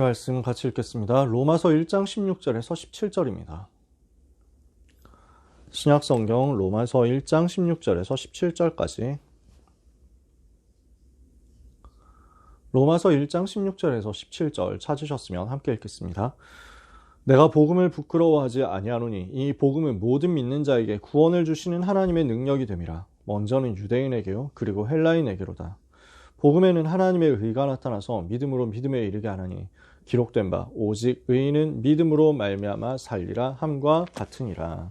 말씀 같이 읽겠습니다. 로마서 1장 16절에서 17절입니다. 신약성경 로마서 1장 16절에서 17절까지. 로마서 1장 16절에서 17절 찾으셨으면 함께 읽겠습니다. 내가 복음을 부끄러워하지 아니하노니 이 복음은 모든 믿는 자에게 구원을 주시는 하나님의 능력이 됨이라. 먼저는 유대인에게요 그리고 헬라인에게로다. 복음에는 하나님의 의가 나타나서 믿음으로 믿음에 이르게 하나니 기록된 바 오직 의인은 믿음으로 말미암아 살리라 함과 같으니라.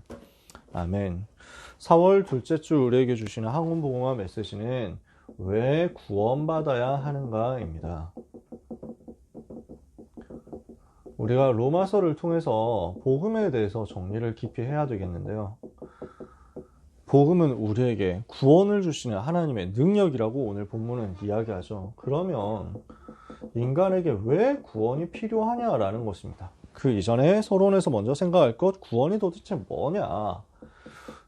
아멘. 4월 둘째 주 우리에게 주시는 학원복음화 메시지는 왜 구원받아야 하는가입니다. 우리가 로마서를 통해서 복음에 대해서 정리를 깊이 해야 되겠는데요. 복음은 우리에게 구원을 주시는 하나님의 능력이라고 오늘 본문은 이야기하죠. 그러면 인간에게 왜 구원이 필요하냐라는 것입니다. 그 이전에 서론에서 먼저 생각할 것, 구원이 도대체 뭐냐?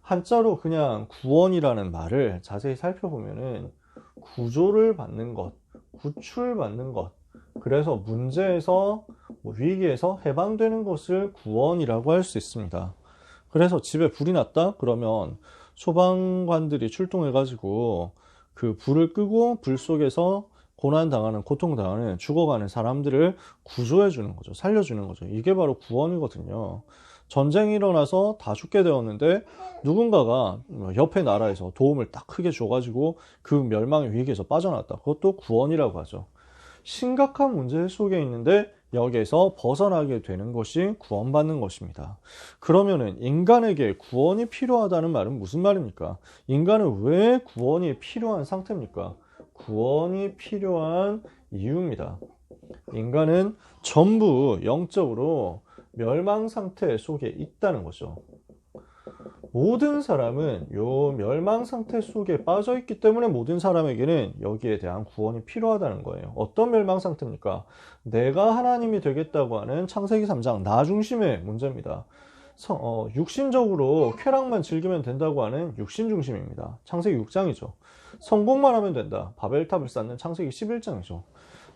한자로 그냥 구원이라는 말을 자세히 살펴보면은 구조를 받는 것, 구출받는 것, 그래서 문제에서 위기에서 해방되는 것을 구원이라고 할 수 있습니다. 그래서 집에 불이 났다? 그러면 소방관들이 출동해가지고 그 불을 끄고 불 속에서 고난당하는, 고통당하는, 죽어가는 사람들을 구조해주는 거죠. 살려주는 거죠. 이게 바로 구원이거든요. 전쟁이 일어나서 다 죽게 되었는데 누군가가 옆에 나라에서 도움을 딱 크게 줘가지고 그 멸망의 위기에서 빠져나왔다. 그것도 구원이라고 하죠. 심각한 문제 속에 있는데 여기에서 벗어나게 되는 것이 구원받는 것입니다. 그러면은 인간에게 구원이 필요하다는 말은 무슨 말입니까? 인간은 왜 구원이 필요한 상태입니까? 구원이 필요한 이유입니다. 인간은 전부 영적으로 멸망 상태 속에 있다는 거죠. 모든 사람은 요 멸망 상태 속에 빠져 있기 때문에 모든 사람에게는 여기에 대한 구원이 필요하다는 거예요. 어떤 멸망 상태입니까? 내가 하나님이 되겠다고 하는 창세기 3장 나 중심의 문제입니다. 육신적으로 쾌락만 즐기면 된다고 하는 육신 중심입니다. 창세기 6장이죠. 성공만 하면 된다. 바벨탑을 쌓는 창세기 11장이죠.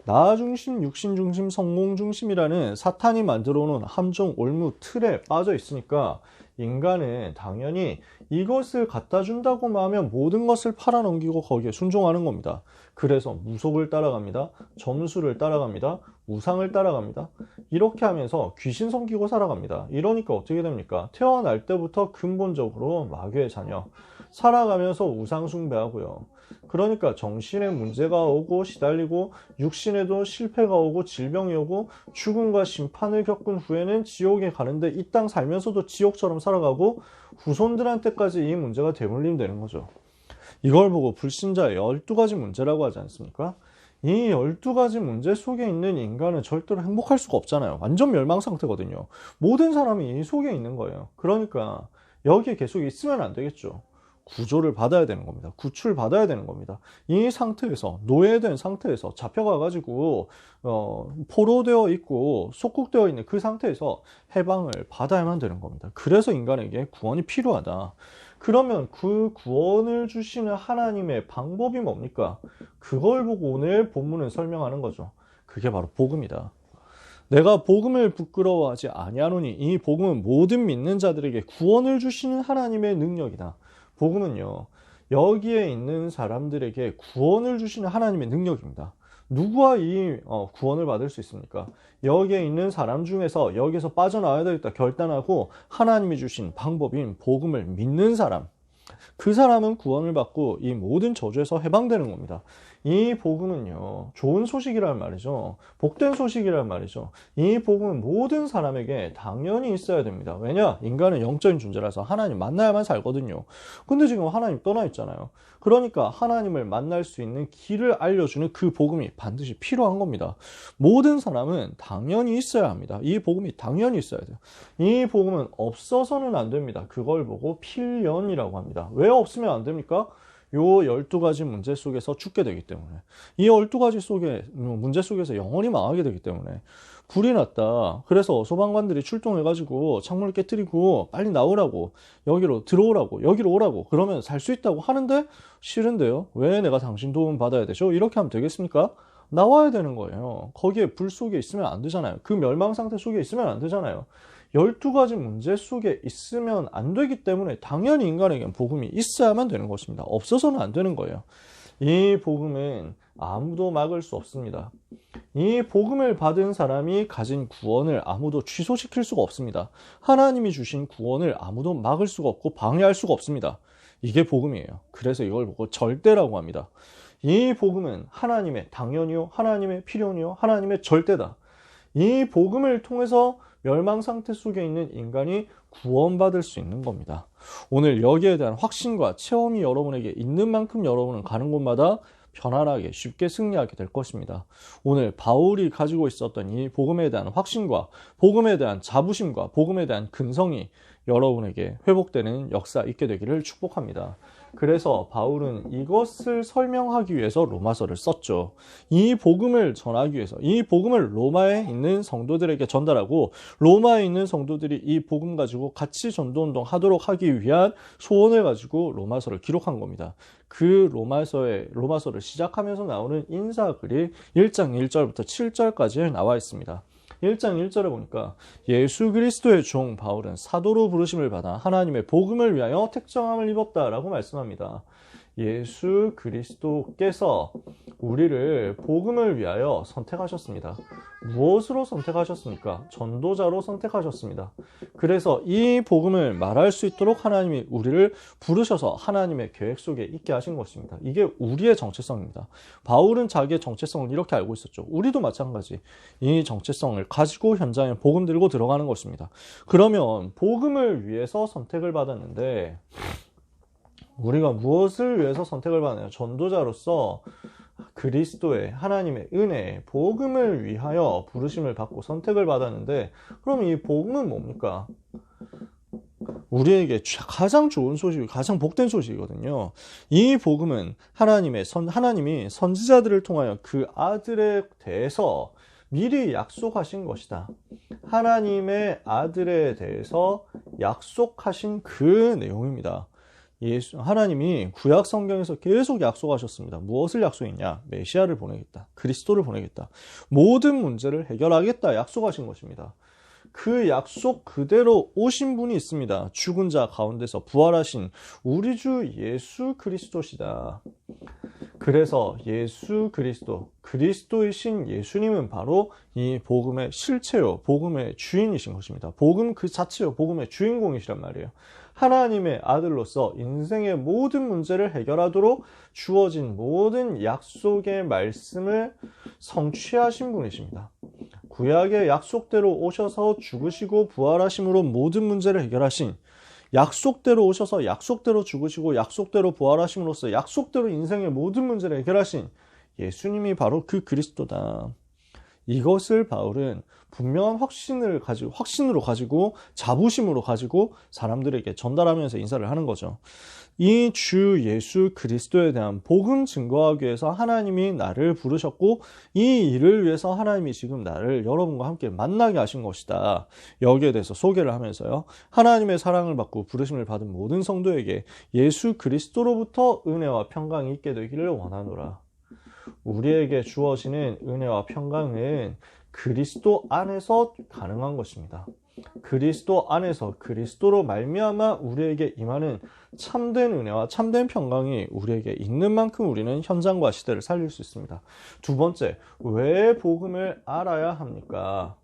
나 중심, 육신 중심, 성공 중심이라는 사탄이 만들어 놓은 함정 올무 틀에 빠져 있으니까 인간은 당연히 이것을 갖다 준다고 하면 모든 것을 팔아넘기고 거기에 순종하는 겁니다. 그래서 무속을 따라갑니다. 점수를 따라갑니다. 우상을 따라갑니다. 이렇게 하면서 귀신 섬기고 살아갑니다. 이러니까 어떻게 됩니까? 태어날 때부터 근본적으로 마귀의 자녀, 살아가면서 우상 숭배하고요. 그러니까 정신에 문제가 오고 시달리고 육신에도 실패가 오고 질병이 오고 죽음과 심판을 겪은 후에는 지옥에 가는데 이 땅 살면서도 지옥처럼 살아가고 후손들한테까지 이 문제가 대물림되는 거죠. 이걸 보고 불신자의 12가지 문제라고 하지 않습니까? 이 12가지 문제 속에 있는 인간은 절대로 행복할 수가 없잖아요. 완전 멸망 상태거든요. 모든 사람이 이 속에 있는 거예요. 그러니까 여기에 계속 있으면 안 되겠죠. 구조를 받아야 되는 겁니다. 구출 받아야 되는 겁니다. 이 상태에서, 노예된 상태에서 잡혀가가지고 포로되어 있고 속국되어 있는 그 상태에서 해방을 받아야만 되는 겁니다. 그래서 인간에게 구원이 필요하다. 그러면 그 구원을 주시는 하나님의 방법이 뭡니까? 그걸 보고 오늘 본문은 설명하는 거죠. 그게 바로 복음이다. 내가 복음을 부끄러워하지 아니하노니 이 복음은 모든 믿는 자들에게 구원을 주시는 하나님의 능력이다. 복음은요, 여기에 있는 사람들에게 구원을 주시는 하나님의 능력입니다. 누구와 이 구원을 받을 수 있습니까? 여기에 있는 사람 중에서 여기에서 빠져나와야 되겠다 결단하고 하나님이 주신 방법인 복음을 믿는 사람, 그 사람은 구원을 받고 이 모든 저주에서 해방되는 겁니다. 이 복음은요, 좋은 소식이란 말이죠. 복된 소식이란 말이죠. 이 복음은 모든 사람에게 당연히 있어야 됩니다. 왜냐? 인간은 영적인 존재라서 하나님 만나야만 살거든요. 근데 지금 하나님 떠나 있잖아요. 그러니까 하나님을 만날 수 있는 길을 알려주는 그 복음이 반드시 필요한 겁니다. 모든 사람은 당연히 있어야 합니다. 이 복음이 당연히 있어야 돼요. 이 복음은 없어서는 안 됩니다. 그걸 보고 필연이라고 합니다. 왜 없으면 안 됩니까? 요 12가지 문제 속에서 죽게 되기 때문에, 이 12가지 속에 문제 속에서 영원히 망하게 되기 때문에. 불이 났다. 그래서 소방관들이 출동해가지고 창문을 깨뜨리고 빨리 나오라고, 여기로 들어오라고, 여기로 오라고, 그러면 살 수 있다고 하는데 싫은데요? 왜 내가 당신 도움 받아야 되죠? 이렇게 하면 되겠습니까? 나와야 되는 거예요. 거기에 불 속에 있으면 안 되잖아요. 그 멸망 상태 속에 있으면 안 되잖아요. 12가지 문제 속에 있으면 안 되기 때문에 당연히 인간에겐 복음이 있어야만 되는 것입니다. 없어서는 안 되는 거예요. 이 복음은 아무도 막을 수 없습니다. 이 복음을 받은 사람이 가진 구원을 아무도 취소시킬 수가 없습니다. 하나님이 주신 구원을 아무도 막을 수가 없고 방해할 수가 없습니다. 이게 복음이에요. 그래서 이걸 보고 절대라고 합니다. 이 복음은 하나님의 당연이요, 하나님의 필요이요, 하나님의 절대다. 이 복음을 통해서 멸망 상태 속에 있는 인간이 구원받을 수 있는 겁니다. 오늘 여기에 대한 확신과 체험이 여러분에게 있는 만큼 여러분은 가는 곳마다 편안하게 쉽게 승리하게 될 것입니다. 오늘 바울이 가지고 있었던 이 복음에 대한 확신과 복음에 대한 자부심과 복음에 대한 근성이 여러분에게 회복되는 역사 있게 되기를 축복합니다. 그래서 바울은 이것을 설명하기 위해서 로마서를 썼죠. 이 복음을 전하기 위해서, 이 복음을 로마에 있는 성도들에게 전달하고 로마에 있는 성도들이 이 복음 가지고 같이 전도운동 하도록 하기 위한 소원을 가지고 로마서를 기록한 겁니다. 그 로마서를 시작하면서 나오는 인사글이 1장 1절부터 7절까지 나와 있습니다. 1장 1절에 보니까 예수 그리스도의 종 바울은 사도로 부르심을 받아 하나님의 복음을 위하여 택정함을 입었다라고 말씀합니다. 예수 그리스도께서 우리를 복음을 위하여 선택하셨습니다. 무엇으로 선택하셨습니까? 전도자로 선택하셨습니다. 그래서 이 복음을 말할 수 있도록 하나님이 우리를 부르셔서 하나님의 계획 속에 있게 하신 것입니다. 이게 우리의 정체성입니다. 바울은 자기의 정체성을 이렇게 알고 있었죠. 우리도 마찬가지 이 정체성을 가지고 현장에 복음 들고 들어가는 것입니다. 그러면 복음을 위해서 선택을 받았는데 우리가 무엇을 위해서 선택을 받나요? 전도자로서 그리스도의 하나님의 은혜, 복음을 위하여 부르심을 받고 선택을 받았는데 그럼 이 복음은 뭡니까? 우리에게 가장 좋은 소식, 가장 복된 소식이거든요. 이 복음은 하나님이 선지자들을 통하여 그 아들에 대해서 미리 약속하신 것이다. 하나님의 아들에 대해서 약속하신 그 내용입니다. 하나님이 구약 성경에서 계속 약속하셨습니다. 무엇을 약속했냐? 메시아를 보내겠다. 그리스도를 보내겠다. 모든 문제를 해결하겠다 약속하신 것입니다. 그 약속 그대로 오신 분이 있습니다. 죽은 자 가운데서 부활하신 우리 주 예수 그리스도시다. 그래서 예수 그리스도이신 예수님은 바로 이 복음의 실체요, 복음의 주인이신 것입니다. 복음 그 자체요, 복음의 주인공이시란 말이에요. 하나님의 아들로서 인생의 모든 문제를 해결하도록 주어진 모든 약속의 말씀을 성취하신 분이십니다. 구약의 약속대로 오셔서 죽으시고 부활하심으로 모든 문제를 해결하신, 약속대로 오셔서 약속대로 죽으시고 약속대로 부활하심으로써 약속대로 인생의 모든 문제를 해결하신 예수님이 바로 그 그리스도다. 이것을 바울은 분명한 확신으로 가지고 자부심으로 가지고 사람들에게 전달하면서 인사를 하는 거죠. 이 주 예수 그리스도에 대한 복음 증거하기 위해서 하나님이 나를 부르셨고 이 일을 위해서 하나님이 지금 나를 여러분과 함께 만나게 하신 것이다. 여기에 대해서 소개를 하면서요. 하나님의 사랑을 받고 부르심을 받은 모든 성도에게 예수 그리스도로부터 은혜와 평강이 있게 되기를 원하노라. 우리에게 주어지는 은혜와 평강은 그리스도 안에서 가능한 것입니다. 그리스도 안에서 그리스도로 말미암아 우리에게 임하는 참된 은혜와 참된 평강이 우리에게 있는 만큼 우리는 현장과 시대를 살릴 수 있습니다. 두 번째, 왜 복음을 알아야 합니까?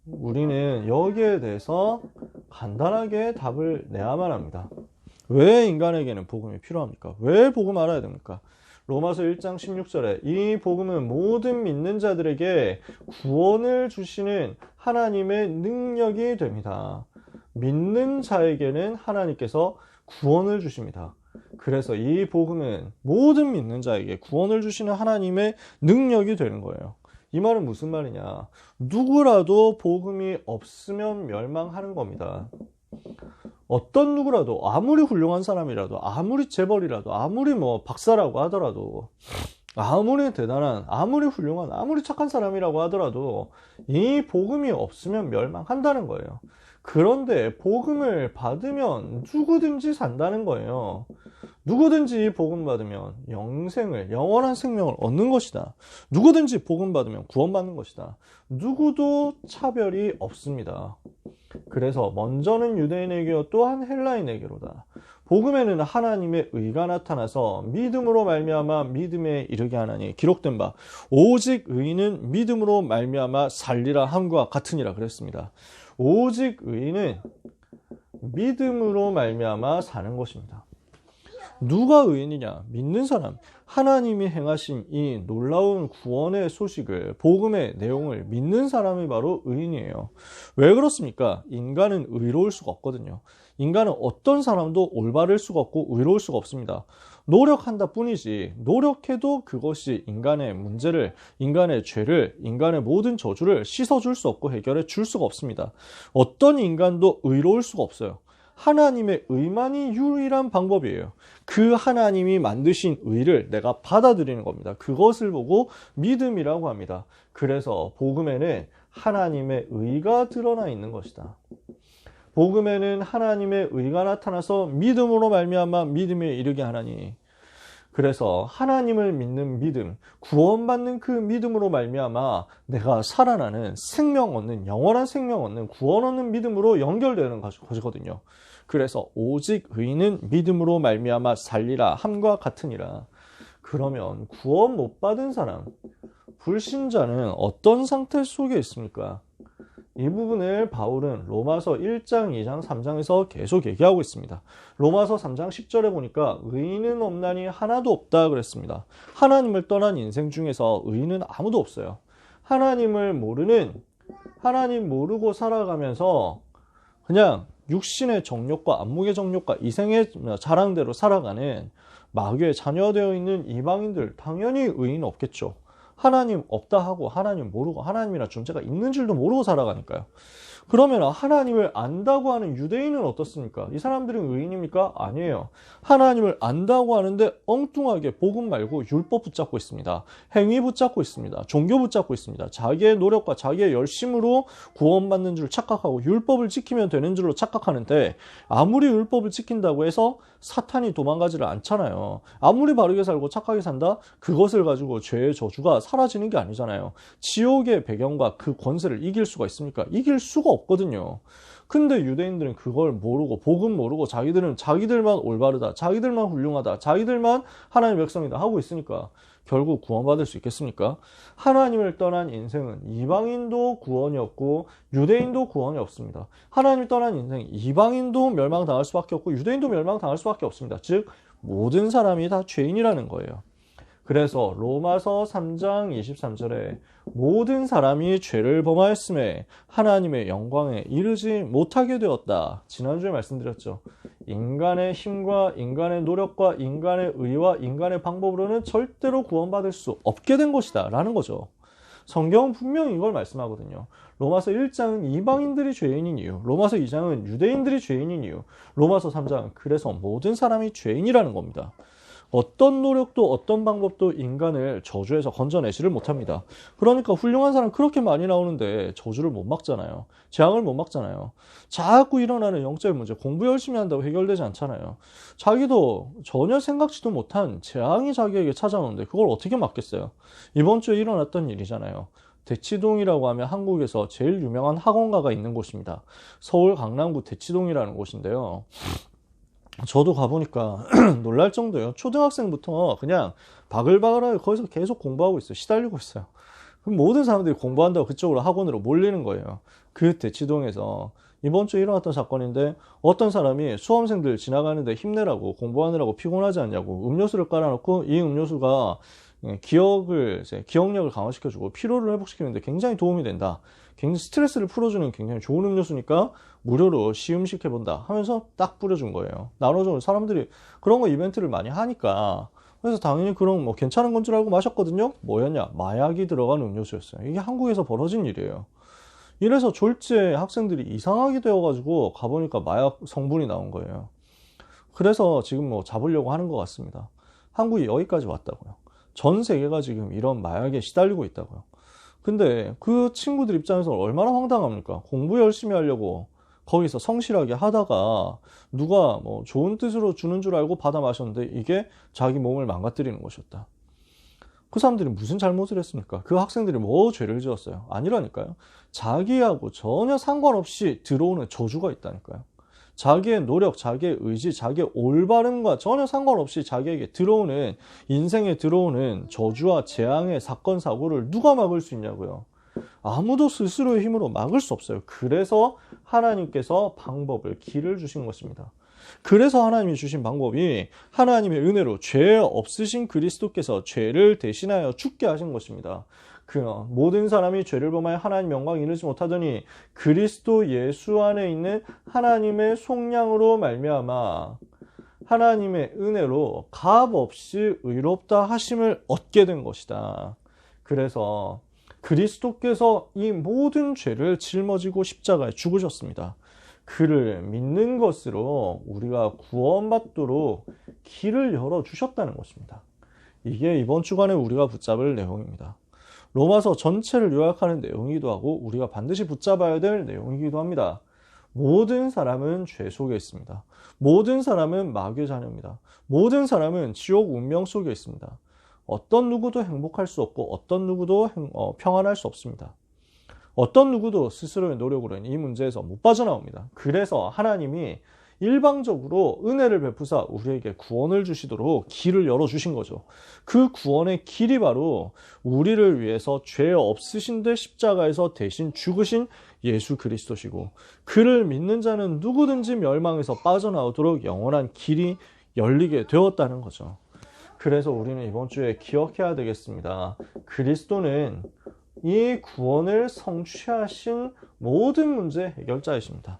우리는 여기에 대해서 간단하게 답을 내야만 합니다. 왜 인간에게는 복음이 필요합니까? 왜 복음 알아야 됩니까? 로마서 1장 16절에 이 복음은 모든 믿는 자들에게 구원을 주시는 하나님의 능력이 됩니다. 믿는 자에게는 하나님께서 구원을 주십니다. 그래서 이 복음은 모든 믿는 자에게 구원을 주시는 하나님의 능력이 되는 거예요. 이 말은 무슨 말이냐? 누구라도 복음이 없으면 멸망하는 겁니다. 어떤 누구라도 아무리 훌륭한 사람이라도 아무리 재벌이라도 아무리 박사라고 하더라도 아무리 대단한 아무리 훌륭한 아무리 착한 사람이라고 하더라도 이 복음이 없으면 멸망한다는 거예요. 그런데 복음을 받으면 누구든지 산다는 거예요. 누구든지 복음받으면 영원한 생명을 얻는 것이다. 누구든지 복음받으면 구원받는 것이다. 누구도 차별이 없습니다. 그래서 먼저는 유대인에게요 또한 헬라인에게로다. 복음에는 하나님의 의가 나타나서 믿음으로 말미암아 믿음에 이르게 하나니 기록된 바 오직 의인은 믿음으로 말미암아 살리라 함과 같으니라 그랬습니다. 오직 의인은 믿음으로 말미암아 사는 것입니다. 누가 의인이냐? 믿는 사람. 하나님이 행하신 이 놀라운 구원의 소식을, 복음의 내용을 믿는 사람이 바로 의인이에요. 왜 그렇습니까? 인간은 의로울 수가 없거든요. 인간은 어떤 사람도 올바를 수가 없고 의로울 수가 없습니다. 노력한다 뿐이지 노력해도 그것이 인간의 문제를, 인간의 죄를, 인간의 모든 저주를 씻어줄 수 없고 해결해 줄 수가 없습니다. 어떤 인간도 의로울 수가 없어요. 하나님의 의만이 유일한 방법이에요. 그 하나님이 만드신 의를 내가 받아들이는 겁니다. 그것을 보고 믿음이라고 합니다. 그래서 복음에는 하나님의 의가 드러나 있는 것이다. 복음에는 하나님의 의가 나타나서 믿음으로 말미암아 믿음에 이르게 하나니, 그래서 하나님을 믿는 믿음, 구원받는 그 믿음으로 말미암아 내가 살아나는 생명 얻는, 영원한 생명 얻는, 구원 얻는 믿음으로 연결되는 것이거든요. 그래서 오직 의인은 믿음으로 말미암아 살리라 함과 같으니라. 그러면 구원 못 받은 사람, 불신자는 어떤 상태 속에 있습니까? 이 부분을 바울은 로마서 1장, 2장, 3장에서 계속 얘기하고 있습니다. 로마서 3장 10절에 보니까 의인은 없나니 하나도 없다 그랬습니다. 하나님을 떠난 인생 중에서 의인은 아무도 없어요. 하나님을 모르는, 하나님 모르고 살아가면서 그냥 육신의 정욕과 안목의 정욕과 이생의 자랑대로 살아가는 마귀의 자녀되어 있는 이방인들, 당연히 의인 없겠죠. 하나님 없다 하고 하나님 모르고 하나님이란 존재가 있는 줄도 모르고 살아가니까요. 그러면 하나님을 안다고 하는 유대인은 어떻습니까? 이 사람들은 의인입니까? 아니에요. 하나님을 안다고 하는데 엉뚱하게 복음 말고 율법 붙잡고 있습니다. 행위 붙잡고 있습니다. 종교 붙잡고 있습니다. 자기의 노력과 자기의 열심으로 구원받는 줄 착각하고 율법을 지키면 되는 줄로 착각하는데, 아무리 율법을 지킨다고 해서 사탄이 도망가지를 않잖아요. 아무리 바르게 살고 착하게 산다? 그것을 가지고 죄의 저주가 사라지는 게 아니잖아요. 지옥의 배경과 그 권세를 이길 수가 있습니까? 이길 수가 없거든요. 근데 유대인들은 그걸 모르고, 복음 모르고 자기들은 자기들만 올바르다, 자기들만 훌륭하다, 자기들만 하나님의 백성이다 하고 있으니까 결국 구원받을 수 있겠습니까? 하나님을 떠난 인생은 이방인도 구원이 없고 유대인도 구원이 없습니다. 하나님을 떠난 인생, 이방인도 멸망당할 수밖에 없고 유대인도 멸망당할 수밖에 없습니다. 즉 모든 사람이 다 죄인이라는 거예요. 그래서 로마서 3장 23절에 모든 사람이 죄를 범하였음에 하나님의 영광에 이르지 못하게 되었다. 지난주에 말씀드렸죠. 인간의 힘과 인간의 노력과 인간의 의와 인간의 방법으로는 절대로 구원받을 수 없게 된 것이다 라는 거죠. 성경은 분명히 이걸 말씀하거든요. 로마서 1장은 이방인들이 죄인인 이유, 로마서 2장은 유대인들이 죄인인 이유, 로마서 3장은 그래서 모든 사람이 죄인이라는 겁니다. 어떤 노력도 어떤 방법도 인간을 저주에서 건져내지를 못합니다. 그러니까 훌륭한 사람 그렇게 많이 나오는데 저주를 못 막잖아요. 재앙을 못 막잖아요. 자꾸 일어나는 영적인 문제, 공부 열심히 한다고 해결되지 않잖아요. 자기도 전혀 생각지도 못한 재앙이 자기에게 찾아오는데 그걸 어떻게 막겠어요? 이번 주에 일어났던 일이잖아요. 대치동이라고 하면 한국에서 제일 유명한 학원가가 있는 곳입니다. 서울 강남구 대치동이라는 곳인데요. 저도 가보니까 놀랄 정도예요. 초등학생부터 그냥 바글바글하게 거기서 계속 공부하고 있어요. 시달리고 있어요. 그럼 모든 사람들이 공부한다고 그쪽으로 학원으로 몰리는 거예요. 그 대치동에서 이번 주에 일어났던 사건인데, 어떤 사람이 수험생들 지나가는데 힘내라고, 공부하느라고 피곤하지 않냐고 음료수를 깔아놓고, 이 음료수가 기억력을 강화시켜주고 피로를 회복시키는데 굉장히 도움이 된다, 굉장히 스트레스를 풀어주는 굉장히 좋은 음료수니까 무료로 시음식 해본다 하면서 딱 뿌려준 거예요. 나눠줘. 사람들이 그런 거 이벤트를 많이 하니까, 그래서 당연히 그런 뭐 괜찮은 건 줄 알고 마셨거든요. 뭐였냐? 마약이 들어간 음료수였어요. 이게 한국에서 벌어진 일이에요. 이래서 졸지에 학생들이 이상하게 되어가지고 가보니까 마약 성분이 나온 거예요. 그래서 지금 뭐 잡으려고 하는 것 같습니다. 한국이 여기까지 왔다고요. 전 세계가 지금 이런 마약에 시달리고 있다고요. 근데 그 친구들 입장에서 얼마나 황당합니까? 공부 열심히 하려고 거기서 성실하게 하다가 누가 뭐 좋은 뜻으로 주는 줄 알고 받아 마셨는데 이게 자기 몸을 망가뜨리는 것이었다. 그 사람들이 무슨 잘못을 했습니까? 그 학생들이 뭐 죄를 지었어요? 아니라니까요. 자기하고 전혀 상관없이 들어오는 저주가 있다니까요. 자기의 노력, 자기의 의지, 자기의 올바름과 전혀 상관없이 자기에게 들어오는, 인생에 들어오는 저주와 재앙의 사건, 사고를 누가 막을 수 있냐고요. 아무도 스스로의 힘으로 막을 수 없어요. 그래서 하나님께서 방법을, 길을 주신 것입니다. 그래서 하나님이 주신 방법이 하나님의 은혜로 죄 없으신 그리스도께서 죄를 대신하여 죽게 하신 것입니다. 모든 사람이 죄를 범하여 하나님 영광 이루지 못하더니 그리스도 예수 안에 있는 하나님의 속량으로 말미암아 하나님의 은혜로 값없이 의롭다 하심을 얻게 된 것이다. 그래서 그리스도께서 이 모든 죄를 짊어지고 십자가에 죽으셨습니다. 그를 믿는 것으로 우리가 구원받도록 길을 열어주셨다는 것입니다. 이게 이번 주간에 우리가 붙잡을 내용입니다. 로마서 전체를 요약하는 내용이기도 하고 우리가 반드시 붙잡아야 될 내용이기도 합니다. 모든 사람은 죄 속에 있습니다. 모든 사람은 마귀의 자녀입니다. 모든 사람은 지옥 운명 속에 있습니다. 어떤 누구도 행복할 수 없고 어떤 누구도 평안할 수 없습니다. 어떤 누구도 스스로의 노력으로는 이 문제에서 못 빠져나옵니다. 그래서 하나님이 일방적으로 은혜를 베푸사 우리에게 구원을 주시도록 길을 열어주신 거죠. 그 구원의 길이 바로 우리를 위해서 죄 없으신데 십자가에서 대신 죽으신 예수 그리스도시고 그를 믿는 자는 누구든지 멸망에서 빠져나오도록 영원한 길이 열리게 되었다는 거죠. 그래서 우리는 이번 주에 기억해야 되겠습니다. 그리스도는 이 구원을 성취하신 모든 문제 해결자이십니다.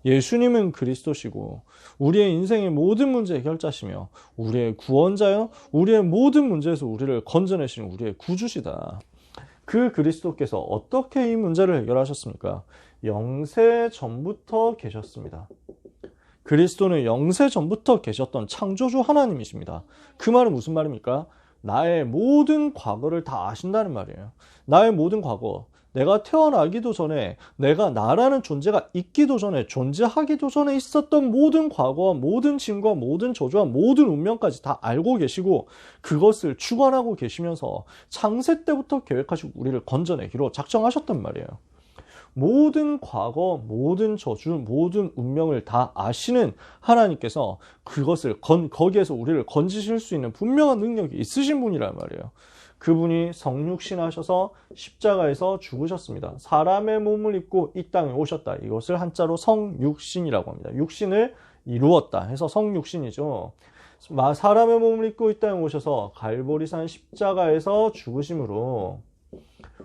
예수님은 그리스도시고 우리의 인생의 모든 문제 해결자시며 우리의 구원자여 우리의 모든 문제에서 우리를 건져내시는 우리의 구주시다. 그 그리스도께서 어떻게 이 문제를 해결하셨습니까? 영세 전부터 계셨습니다. 그리스도는 영세 전부터 계셨던 창조주 하나님이십니다. 그 말은 무슨 말입니까? 나의 모든 과거를 다 아신다는 말이에요. 나의 모든 과거, 내가 태어나기도 전에, 내가 나라는 존재가 있기도 전에, 존재하기도 전에 있었던 모든 과거와 모든 짐과 모든 저주와 모든 운명까지 다 알고 계시고 그것을 주관하고 계시면서 창세 때부터 계획하시고 우리를 건져내기로 작정하셨단 말이에요. 모든 과거, 모든 저주, 모든 운명을 다 아시는 하나님께서 그것을 거기에서 우리를 건지실 수 있는 분명한 능력이 있으신 분이란 말이에요. 그분이 성육신 하셔서 십자가에서 죽으셨습니다. 사람의 몸을 입고 이 땅에 오셨다. 이것을 한자로 성육신이라고 합니다. 육신을 이루었다 해서 성육신이죠. 사람의 몸을 입고 이 땅에 오셔서 갈보리산 십자가에서 죽으심으로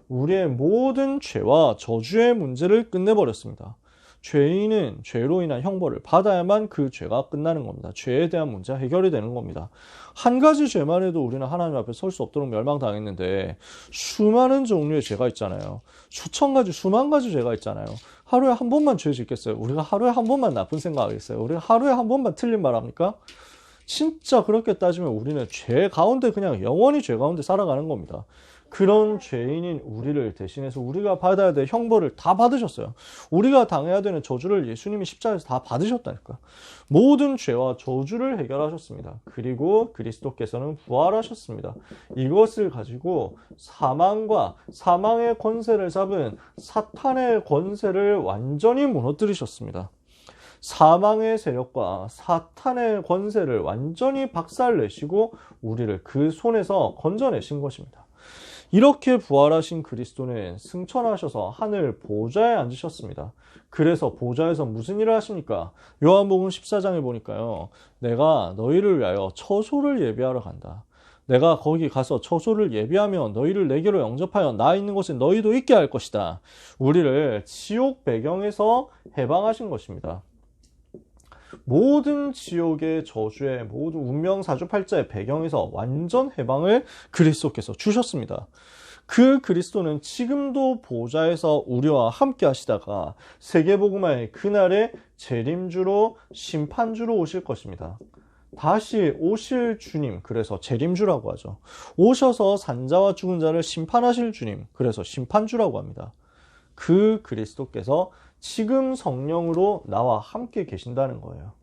우리의 모든 죄와 저주의 문제를 끝내버렸습니다. 죄인은 죄로 인한 형벌을 받아야만 그 죄가 끝나는 겁니다. 죄에 대한 문제가 해결이 되는 겁니다. 한 가지 죄만 해도 우리는 하나님 앞에 설 수 없도록 멸망당했는데 수많은 종류의 죄가 있잖아요. 수천 가지, 수만 가지 죄가 있잖아요. 하루에 한 번만 죄 짓겠어요? 우리가 하루에 한 번만 나쁜 생각하겠어요? 우리가 하루에 한 번만 틀린 말 합니까? 진짜 그렇게 따지면 우리는 죄 가운데 그냥 영원히 죄 가운데 살아가는 겁니다. 그런 죄인인 우리를 대신해서 우리가 받아야 될 형벌을 다 받으셨어요. 우리가 당해야 되는 저주를 예수님이 십자가에서 다 받으셨다니까. 모든 죄와 저주를 해결하셨습니다. 그리고 그리스도께서는 부활하셨습니다. 이것을 가지고 사망과 사망의 권세를 잡은 사탄의 권세를 완전히 무너뜨리셨습니다. 사망의 세력과 사탄의 권세를 완전히 박살내시고 우리를 그 손에서 건져내신 것입니다. 이렇게 부활하신 그리스도는 승천하셔서 하늘 보좌에 앉으셨습니다. 그래서 보좌에서 무슨 일을 하십니까? 요한복음 14장에 보니까요. 내가 너희를 위하여 처소를 예비하러 간다. 내가 거기 가서 처소를 예비하면 너희를 내게로 영접하여 나 있는 곳에 너희도 있게 할 것이다. 우리를 지옥 배경에서 해방하신 것입니다. 모든 지옥의 저주의 모든 운명 사주팔자의 배경에서 완전 해방을 그리스도께서 주셨습니다. 그 그리스도는 지금도 보좌에서 우리와 함께 하시다가 세계복음화의 그날의 재림주로 심판주로 오실 것입니다. 다시 오실 주님, 그래서 재림주라고 하죠. 오셔서 산자와 죽은 자를 심판하실 주님, 그래서 심판주라고 합니다. 그 그리스도께서 지금 성령으로 나와 함께 계신다는 거예요.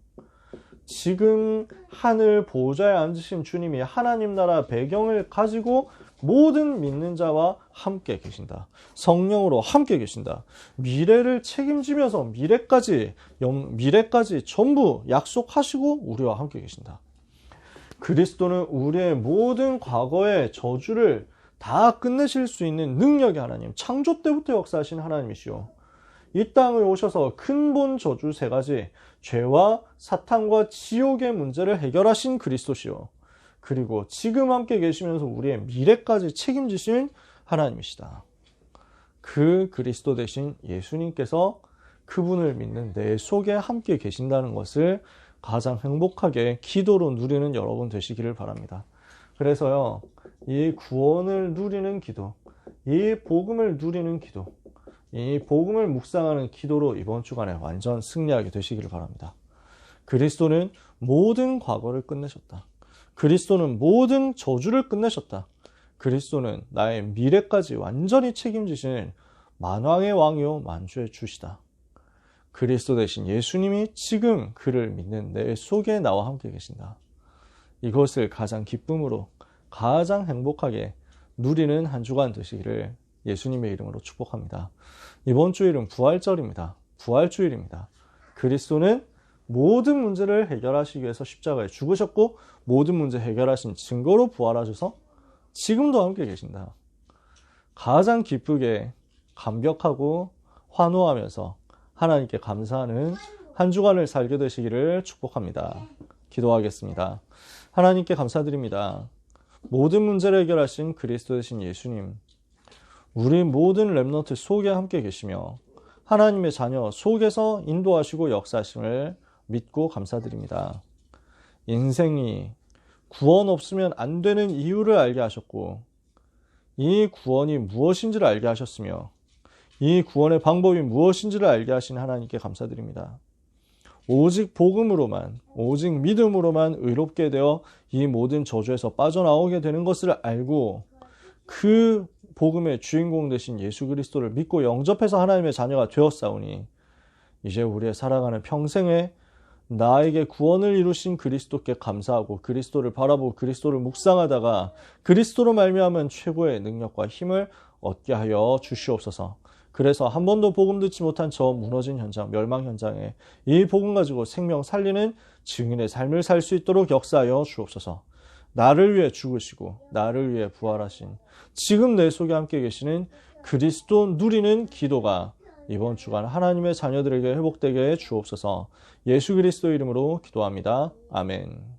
지금 하늘 보좌에 앉으신 주님이 하나님 나라 배경을 가지고 모든 믿는 자와 함께 계신다. 성령으로 함께 계신다. 미래를 책임지면서 미래까지 전부 약속하시고 우리와 함께 계신다. 그리스도는 우리의 모든 과거의 저주를 다 끝내실 수 있는 능력의 하나님, 창조 때부터 역사하신 하나님이시오. 이 땅에 오셔서 근본 저주 세 가지, 죄와 사탄과 지옥의 문제를 해결하신 그리스도시오. 그리고 지금 함께 계시면서 우리의 미래까지 책임지신 하나님이시다. 그 그리스도 되신 예수님께서 그분을 믿는 내 속에 함께 계신다는 것을 가장 행복하게 기도로 누리는 여러분 되시기를 바랍니다. 그래서요, 이 구원을 누리는 기도, 이 복음을 누리는 기도, 이 복음을 묵상하는 기도로 이번 주간에 완전 승리하게 되시기를 바랍니다. 그리스도는 모든 과거를 끝내셨다. 그리스도는 모든 저주를 끝내셨다. 그리스도는 나의 미래까지 완전히 책임지시는 만왕의 왕이요 만주의 주시다. 그리스도 대신 예수님이 지금 그를 믿는 내 속에 나와 함께 계신다. 이것을 가장 기쁨으로 가장 행복하게 누리는 한 주간 되시기를 예수님의 이름으로 축복합니다. 이번 주일은 부활절입니다. 부활주일입니다. 그리스도는 모든 문제를 해결하시기 위해서 십자가에 죽으셨고 모든 문제 해결하신 증거로 부활하셔서 지금도 함께 계신다. 가장 기쁘게 감격하고 환호하면서 하나님께 감사하는 한 주간을 살게 되시기를 축복합니다. 기도하겠습니다. 하나님께 감사드립니다. 모든 문제를 해결하신 그리스도 되신 예수님, 우리 모든 렘넌트 속에 함께 계시며 하나님의 자녀 속에서 인도하시고 역사하심을 믿고 감사드립니다. 인생이 구원 없으면 안 되는 이유를 알게 하셨고 이 구원이 무엇인지를 알게 하셨으며 이 구원의 방법이 무엇인지를 알게 하신 하나님께 감사드립니다. 오직 복음으로만, 오직 믿음으로만 의롭게 되어 이 모든 저주에서 빠져나오게 되는 것을 알고 그 복음의 주인공 되신 예수 그리스도를 믿고 영접해서 하나님의 자녀가 되었사오니 이제 우리의 살아가는 평생에 나에게 구원을 이루신 그리스도께 감사하고 그리스도를 바라보고 그리스도를 묵상하다가 그리스도로 말미암은 최고의 능력과 힘을 얻게 하여 주시옵소서. 그래서 한 번도 복음 듣지 못한 저 무너진 현장, 멸망 현장에 이 복음 가지고 생명 살리는 증인의 삶을 살 수 있도록 역사하여 주옵소서. 나를 위해 죽으시고 나를 위해 부활하신 지금 내 속에 함께 계시는 그리스도 누리는 기도가 이번 주간 하나님의 자녀들에게 회복되게 주옵소서. 예수 그리스도 이름으로 기도합니다. 아멘.